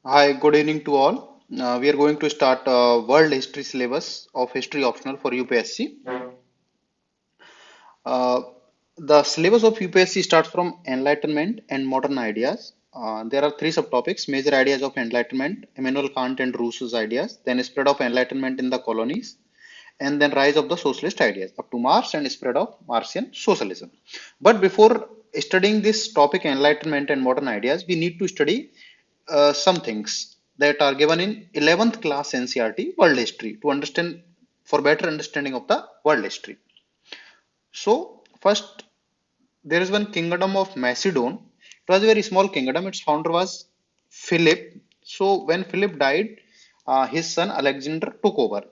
Hi, good evening to all. We are going to start World History syllabus of History Optional for UPSC. Uh, the syllabus of UPSC starts from Enlightenment and Modern Ideas. There are three subtopics: major ideas of Enlightenment, Immanuel Kant and Rousseau's ideas, then spread of Enlightenment in the colonies, and then rise of the socialist ideas up to Marx and spread of Marxian socialism. But before studying this topic, Enlightenment and Modern Ideas, we need to study some things that are given in 11th class NCERT World History to understand for better understanding of the world history. So first, there is one kingdom of Macedon. It was a very small kingdom. Its founder was Philip. So when Philip died, his son Alexander took over.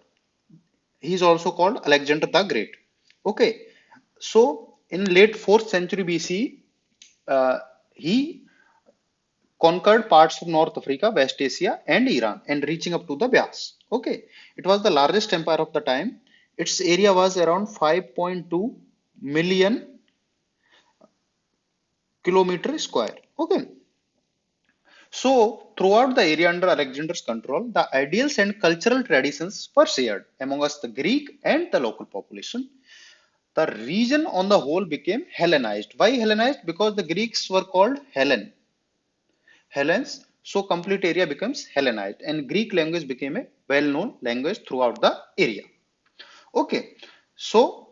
He is also called Alexander the Great. Okay, so in late 4th century BC, he conquered parts of North Africa, West Asia, and Iran, and reaching up to the Bias. Okay, it was the largest empire of the time. Its area was around 5.2 million kilometer square. Okay, so throughout the area under Alexander's control, the ideals and cultural traditions were shared among us, the Greek and the local population. The region on the whole became Hellenized. Why Hellenized? Because the Greeks were called Hellenes. So complete area becomes Hellenized and Greek language became a well-known language throughout the area. Okay, so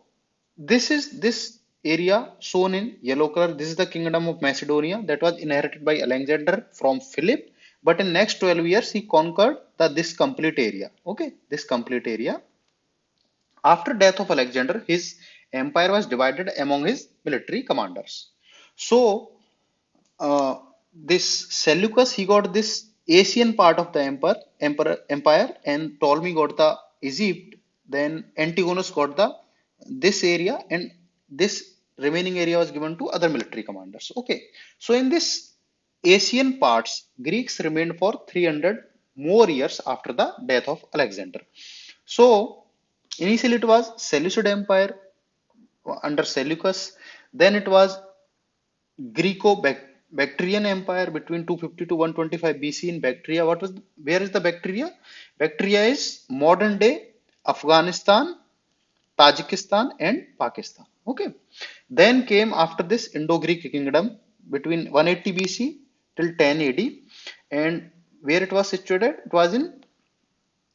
this area shown in yellow color. This is the kingdom of Macedonia that was inherited by Alexander from Philip. But in next 12 years, he conquered this complete area. Okay, this complete area. After death of Alexander, his empire was divided among his military commanders. So uh, this Seleucus, he got this Asian part of the empire, and Ptolemy got the Egypt. Then Antigonus got the this area, and this remaining area was given to other military commanders. Okay, so in this Asian parts, Greeks remained for 300 more years after the death of Alexander. So initially it was Seleucid Empire under Seleucus. Then it was Greco-Bactrian Empire between 250 to 125 BC in Bactria. Where is the Bactria? Bactria is modern day Afghanistan, Tajikistan, and Pakistan. Okay. Then came after this Indo-Greek kingdom between 180 BC till 10 AD, and where it was situated, it was in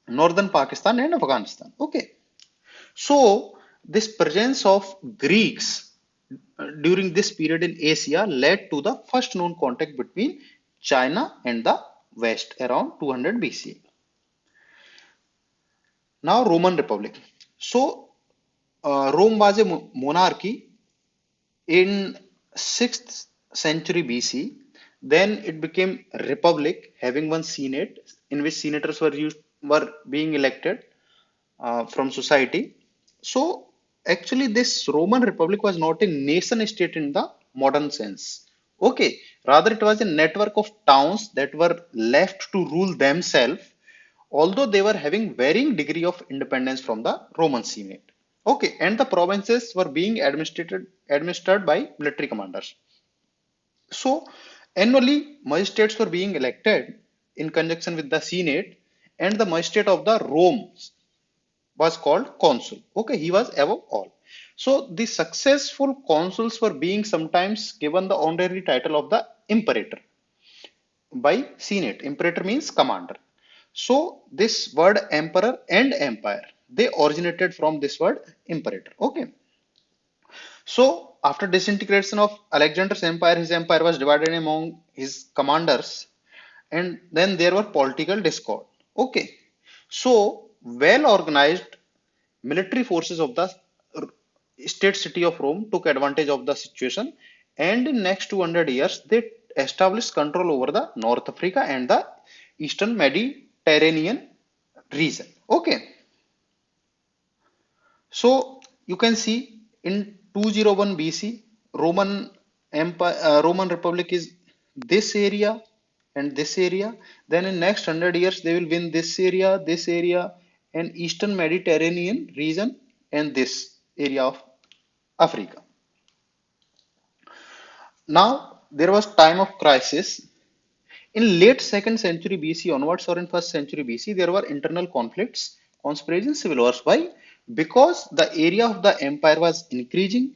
northern Pakistan and Afghanistan. Okay. So, this presence of Greeks during this period in Asia led to the first known contact between China and the West around 200 BC. Now, Roman Republic. So, Rome was a monarchy in 6th century BC. Then it became republic, having one senate in which senators were being elected from society. So actually, this Roman Republic was not a nation state in the modern sense. Okay, rather it was a network of towns that were left to rule themselves, although they were having varying degree of independence from the Roman Senate. Okay, and the provinces were being administered by military commanders. So annually, magistrates were being elected in conjunction with the Senate, and the magistrate of the Rome was called consul. Okay, he was above all. So the successful consuls were being sometimes given the honorary title of the imperator by Senate. Imperator means commander. So this word emperor and empire, they originated from this word imperator. Okay. So after disintegration of Alexander's empire, his empire was divided among his commanders, and then there were political discord. Okay. So well organized military forces of the state city of Rome took advantage of the situation, and in next 200 years they established control over the North Africa and the Eastern Mediterranean region. Okay, so you can see in 201 BC, Roman Empire, Roman Republic is this area and this area. Then in next 100 years, they will win this area, and Eastern Mediterranean region, and this area of Africa. Now there was time of crisis In late second century BC onwards or in first century BC, there were internal conflicts, conspiracies, civil wars. Why? Because the area of the empire was increasing.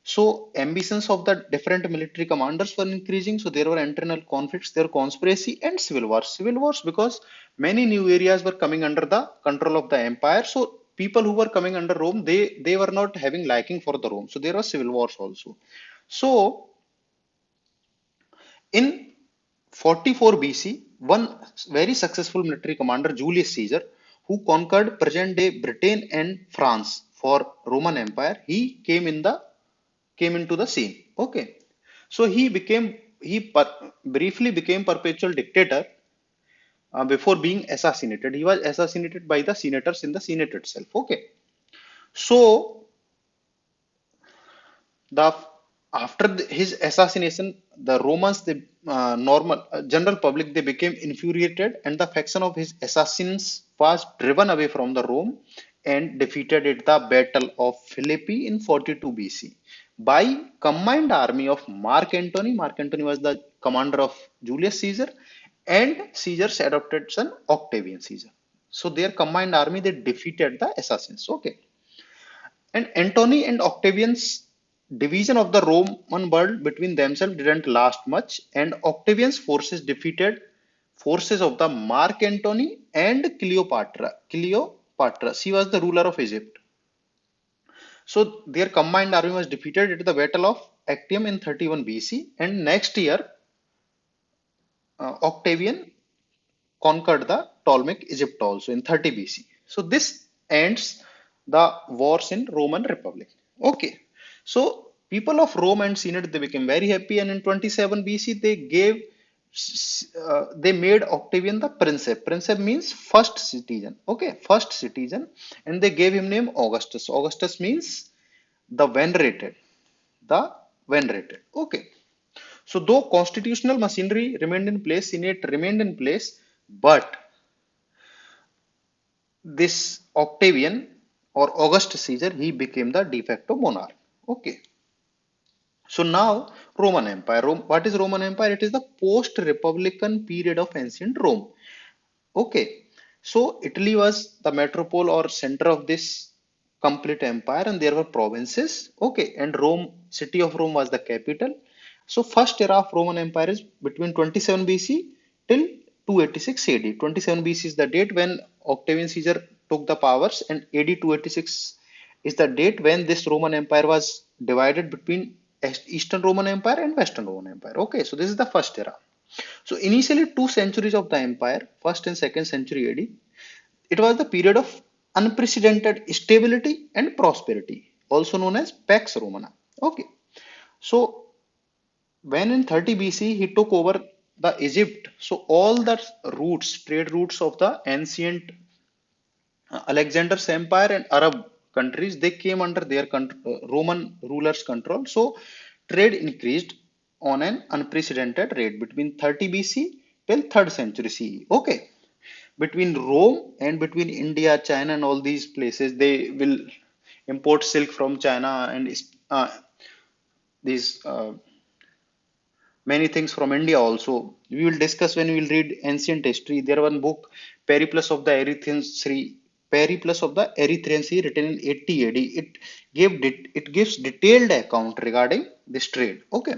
So ambitions of the different military commanders were increasing. So there were internal conflicts, there were conspiracy and civil wars. Civil wars because many new areas were coming under the control of the empire. So people who were coming under Rome, they were not having liking for the Rome. So there was civil wars also. So in 44 BC, one very successful military commander, Julius Caesar, who conquered present-day Britain and France for Roman Empire, he came into the scene. Okay, so briefly became perpetual dictator before being assassinated. He was assassinated by the senators in the Senate itself. Okay, so the after his assassination, the Romans, the normal general public, they became infuriated, and the faction of his assassins was driven away from the Rome and defeated at the Battle of Philippi in 42 BC by combined army of Mark Antony. Mark Antony was the commander of Julius Caesar, and Caesar's adopted son Octavian Caesar. So their combined army, they defeated the assassins. Okay, and Antony and Octavian's division of the Roman world between themselves didn't last much, and Octavian's forces defeated forces of the Mark Antony and Cleopatra. Cleopatra, she was the ruler of Egypt. So their combined army was defeated at the Battle of Actium in 31 BC, and next year Octavian conquered the Ptolemaic Egypt also in 30 BC. So this ends the wars in Roman Republic. Okay, so people of Rome and Senate, they became very happy, and in 27 BC they made Octavian the princeps. Princeps means first citizen. Okay, first citizen, and they gave him name Augustus. Augustus means the venerated, the venerated. Okay. So though constitutional machinery remained in place, Senate remained in place, but this Octavian or Augustus Caesar, he became the de facto monarch. Okay. So now Roman Empire. What is Roman Empire? It is the post-republican period of ancient Rome. Okay. So Italy was the metropole or center of this complete empire, and there were provinces. Okay. And Rome, city of Rome was the capital. So first era of Roman Empire is between 27 BC till 286 AD. 27 BC is the date when Octavian Caesar took the powers, and AD 286 is the date when this Roman Empire was divided between Eastern Roman Empire and Western Roman Empire. Okay, so this is the first era. So initially 2 centuries of the empire, first and second century AD, it was the period of unprecedented stability and prosperity, also known as Pax Romana. Okay, so when in 30 BC he took over the Egypt, so all the trade routes of the ancient Alexander's empire and Arab countries, they came under their Roman rulers' control. So trade increased on an unprecedented rate between 30 BC till 3rd century CE. Okay, between Rome and between India, China, and all these places, they will import silk from China and these many things from India also. We will discuss when we will read ancient history. There was one book, Periplus of the Erythraean Sea, Periplus of the Erythraean Sea, written in 80 AD. It gives detailed account regarding this trade. Okay,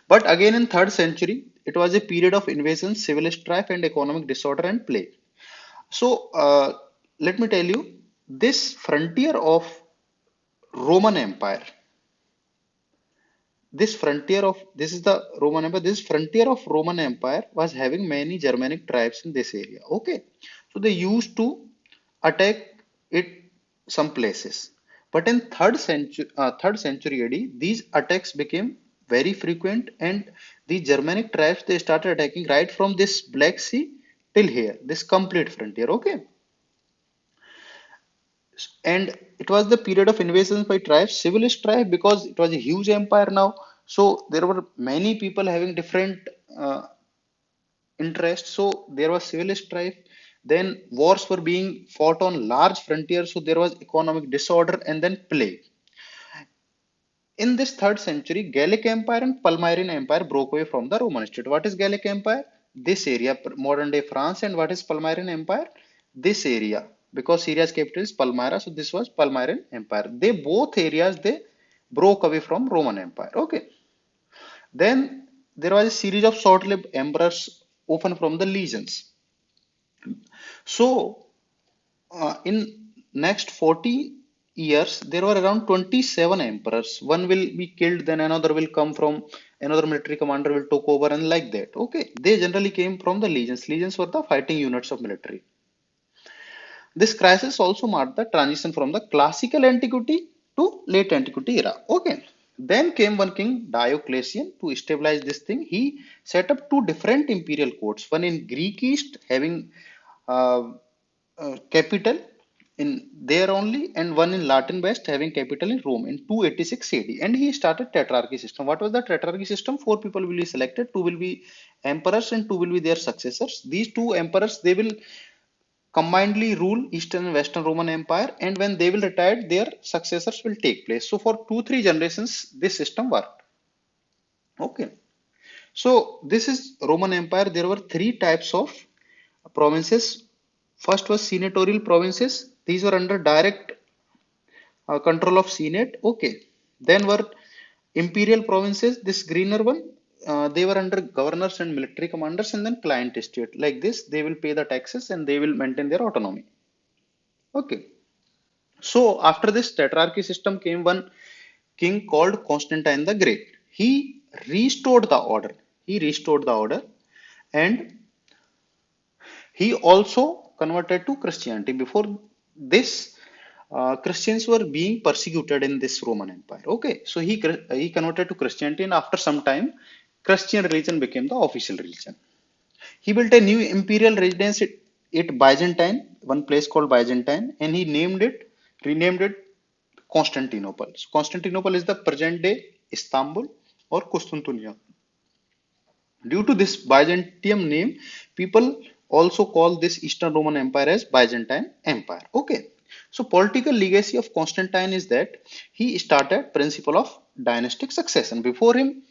but again in 3rd century, it was a period of invasion, civil strife, and economic disorder and plague. So let me tell you, this frontier of Roman Empire, this is the Roman Empire. This frontier of Roman Empire was having many Germanic tribes in this area. Okay, so they used to attack it some places. But in third century AD, these attacks became very frequent, and the Germanic tribes, they started attacking right from this Black Sea till here, this complete frontier. Okay, and it was the period of invasions by tribes, civil strife, because it was a huge empire now. So there were many people having different uh, interests. So there was civil strife, then wars were being fought on large frontiers, so there was economic disorder and then plague. In this third century, Gallic Empire and Palmyrene Empire broke away from the Roman state. What is Gallic Empire? This area, modern day France. And what is Palmyrene Empire? This area, because Syria's capital is Palmyra, so this was Palmyrene Empire. They both areas they broke away from Roman Empire. Okay. Then there was a series of short-lived emperors, often from the legions. So in next 40 years, there were around 27 emperors. One will be killed, then another will come from another military commander will take over, and like that. Okay, they generally came from the legions. Legions were the fighting units of military. This crisis also marked the transition from the classical antiquity to late antiquity era. Okay. Then came one king, Diocletian, to stabilize this thing. He set up two different imperial courts, one in Greek East, having uh, capital in there only, and one in Latin West, having capital in Rome in 286 AD. And he started tetrarchy system. What was the tetrarchy system? Four people will be selected, two will be emperors, and two will be their successors. These two emperors, they will combinedly rule Eastern and Western Roman Empire, and when they will retire, their successors will take place. So for 2-3 generations, this system worked. Okay. So this is Roman Empire. There were three types of provinces. First was senatorial provinces. These were under direct control of Senate. Okay. Then were imperial provinces. This greener one, they were under governors and military commanders, and then client state. Like this, they will pay the taxes and they will maintain their autonomy. Okay. So after this tetrarchy system came one king called Constantine the Great. He restored the order. He restored the order, and he also converted to Christianity. Before this, Christians were being persecuted in this Roman Empire. Okay, so he converted to Christianity, and after some time, Christian religion became the official religion. He built a new imperial residence at Byzantine, one place called Byzantine, and he renamed it Constantinople. So Constantinople is the present day Istanbul or Constantinople. Due to this Byzantium name, people also call this Eastern Roman Empire as Byzantine Empire. Okay. So political legacy of Constantine is that he started principle of dynastic succession. Before him,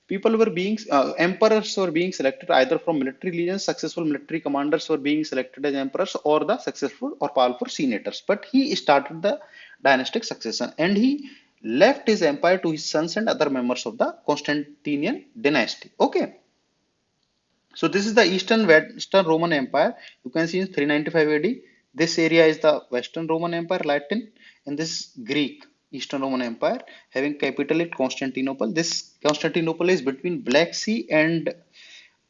people were being emperors were being selected either from military legions, successful military commanders were being selected as emperors, or the successful or powerful senators. But he started the dynastic succession, and he left his empire to his sons and other members of the Constantinian dynasty. Okay. So this is the Western Roman Empire. You can see in 395 AD. This area is the Western Roman Empire, Latin, and this is Greek Eastern Roman Empire, having capital at Constantinople. This Constantinople is between Black Sea and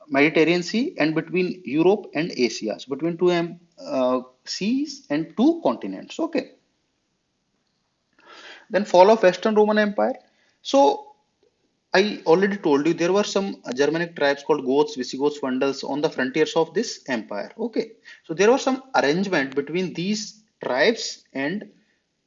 Mediterranean Sea, and between Europe and Asia. So between two seas and two continents. Okay. Then fall of Western Roman Empire. So I already told you there were some Germanic tribes called Goths, Visigoths, Vandals on the frontiers of this empire. Okay, so there was some arrangement between these tribes and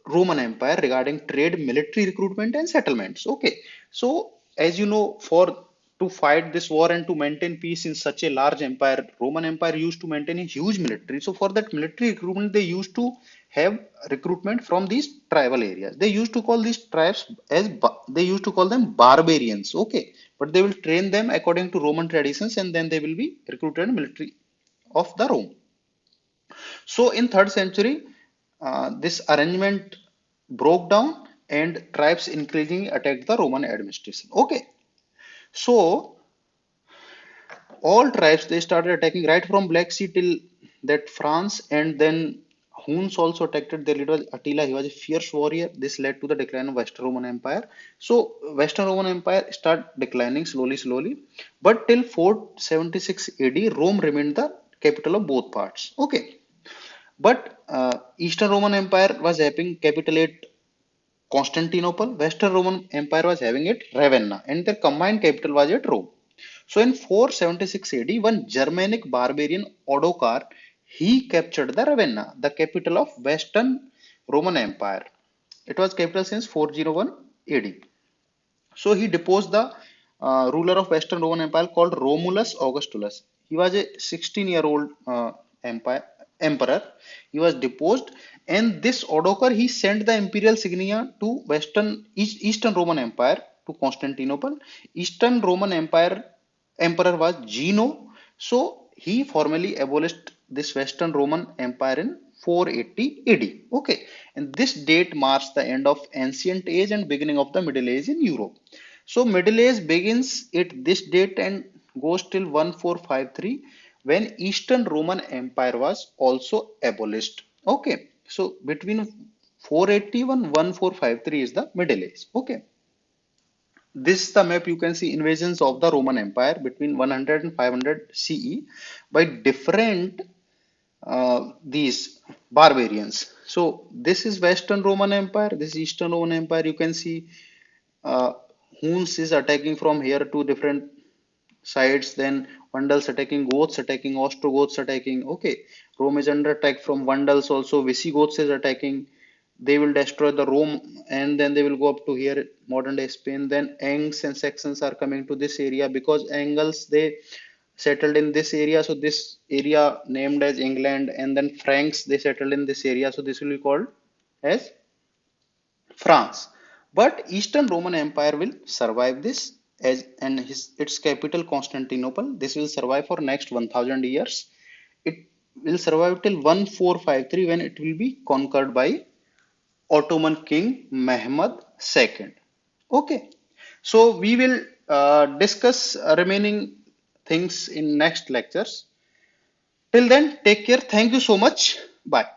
Roman Empire regarding trade, military recruitment, and settlements. Okay, so as you know, for to fight this war and to maintain peace in such a large empire, Roman Empire used to maintain a huge military. So for that military recruitment, they used to have recruitment from these tribal areas. They used to call these tribes as they used to call them barbarians. Okay, but they will train them according to Roman traditions, and then they will be recruited in military of the Rome. So in third century, this arrangement broke down and tribes increasingly attacked the Roman administration. Okay, so all tribes they started attacking right from Black Sea till that France, and then Huns also attacked. Their leader was Attila. He was a fierce warrior. This led to the decline of Western Roman Empire. So Western Roman Empire started declining slowly, but till 476 AD, Rome remained the capital of both parts. Okay, but Eastern Roman Empire was having capital at Constantinople. Western Roman Empire was having it Ravenna, and their combined capital was at Rome. So in 476 AD, one Germanic barbarian Odoacer he captured the Ravenna, the capital of Western Roman Empire. It was capital since 401 AD. So he deposed the ruler of Western Roman Empire called Romulus Augustulus. He was a 16-year-old empire emperor. He was deposed, and this Odoacer he sent the imperial signia to Eastern Roman Empire to Constantinople. Eastern Roman Empire emperor was Gino, so he formally abolished this Western Roman Empire in 480 AD. Okay, and this date marks the end of Ancient Age and beginning of the Middle Age in Europe. So Middle Age begins at this date and goes till 1453 when Eastern Roman Empire was also abolished. Okay, so between 481 1453 is the Middle Age. Okay, this is the map. You can see invasions of the Roman Empire between 100 and 500 CE by different these barbarians. So this is Western Roman Empire, this is Eastern Roman Empire. You can see uh, Huns is attacking from here to different sides, then Vandals attacking, Goths attacking, Ostrogoths attacking. Okay, Rome is under attack from Vandals also. Visigoths is attacking. They will destroy the Rome and then they will go up to here, modern day Spain. Then Angles and Saxons are coming to this area because Angles they settled in this area, so this area named as England, and then Franks they settled in this area, so this will be called as France. But Eastern Roman Empire will survive this as and its capital Constantinople. This will survive for next 1000 years. It will survive till 1453 when it will be conquered by Ottoman King Mehmed II. Okay, so we will discuss remaining things in next lectures. Till then, take care. Thank you so much. Bye.